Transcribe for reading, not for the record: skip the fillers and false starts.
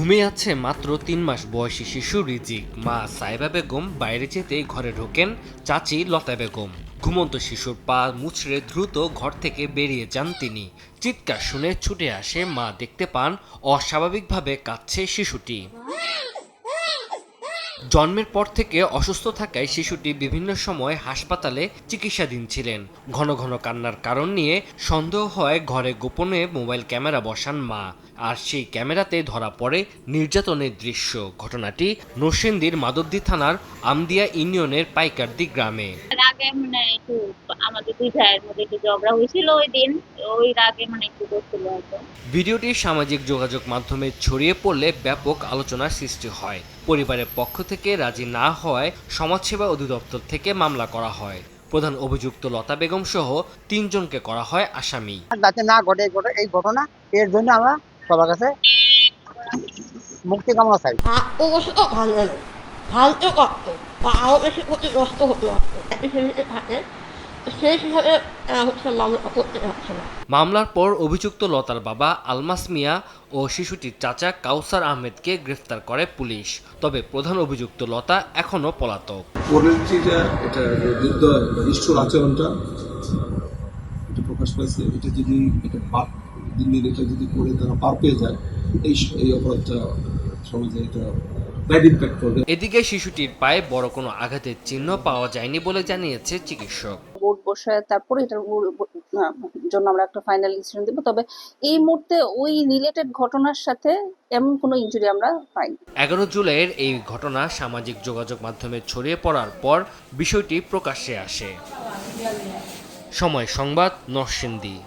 ঘুমিয়ে আছে মাত্র ৩ মাস বয়সী শিশু রিজিক। মা সাইবা বেগম বাইরে যেতেই ঘরে ঢোকেন চাচি লতা বেগম। ঘুমন্ত শিশুর পা মুচড়ে দ্রুত ঘর থেকে বেরিয়ে যান তিনি। চিৎকার শুনে ছুটে আসে মা, দেখতে পান অস্বাভাবিকভাবে কাঁদছে শিশুটি। জন্মের পর থেকে অসুস্থ থাকায় শিশুটি বিভিন্ন সময় হাসপাতালে চিকিৎসাধীন ছিলেন। ঘন ঘন কান্নার কারণ নিয়ে সন্দেহ হয় ঘরে গোপনে মোবাইল ক্যামেরা বসান মা, আর সেই ক্যামেরাতে ধরা পড়ে নির্যাতনের দৃশ্য। ঘটনাটি নরসিংদীর মাধবদী থানার আমদিয়া ইউনিয়নের পাইকারদি গ্রামে। আগে একটু আমাদের দুই ভাইয়ের মধ্যে একটু ঝগড়া হয়েছিল ওই দিন, ওই রাগে একটু করছিল হয়তো। ভিডিওটি সামাজিক যোগাযোগ মাধ্যমে ছড়িয়ে পড়লে ব্যাপক আলোচনার সৃষ্টি হয়। পরিবারের পক্ষ থেকে রাজি না হওয়ায় সমাজসেবা অধিদপ্তর থেকে মামলা করা হয়। প্রধান অভিযুক্ত লতা বেগম সহ ৩ জনকে করা হয় আসামি। যাতে না ঘটে এই ঘটনা, এর জন্য আমরা সবার কাছে মুক্তি কামনা চাই। ফালতু করতো বা আরও বেশি ক্ষতিগ্রস্ত হতে পারতো থাকে, সেই হিসাবে মামলা করতে পারছে না। মামলার পর অভিযুক্ত লতার বাবা আলমাস মিয়া ও শিশুটির চাচা কাউসার আহমেদকে গ্রেফতার করে পুলিশ। তবে প্রধান অভিযুক্ত লতা এখনও পলাতক। এটা নিষ্ঠুর আচরণটা এটা প্রকাশ পাইছে। এটা যদি দিল্লির এটা যদি করে তারা পার পেয়ে যায়, এই অপরাধটা সমাজে এটা ব্যাড ইম্প্যাক্ট করবে। এদিকে শিশুটির পায়ে বড় কোনো আঘাতের চিহ্ন পাওয়া যায়নি বলে জানিয়েছে চিকিৎসক। বোর্ড বসে তারপরে এটার জন্য আমরা একটা ফাইনাল ডিসিশন দেব। তবে এই মুহূর্তে ওই রিলেটেড ঘটনার সাথে এমন কোনো ইনজুরি আমরা পাইনি। 11 জুলাইয়ের এই ঘটনা সামাজিক যোগাযোগ মাধ্যমে ছড়িয়ে পড়ার পর বিষয়টি প্রকাশ্যে আসে। সময় সংবাদ, নরসিংদী।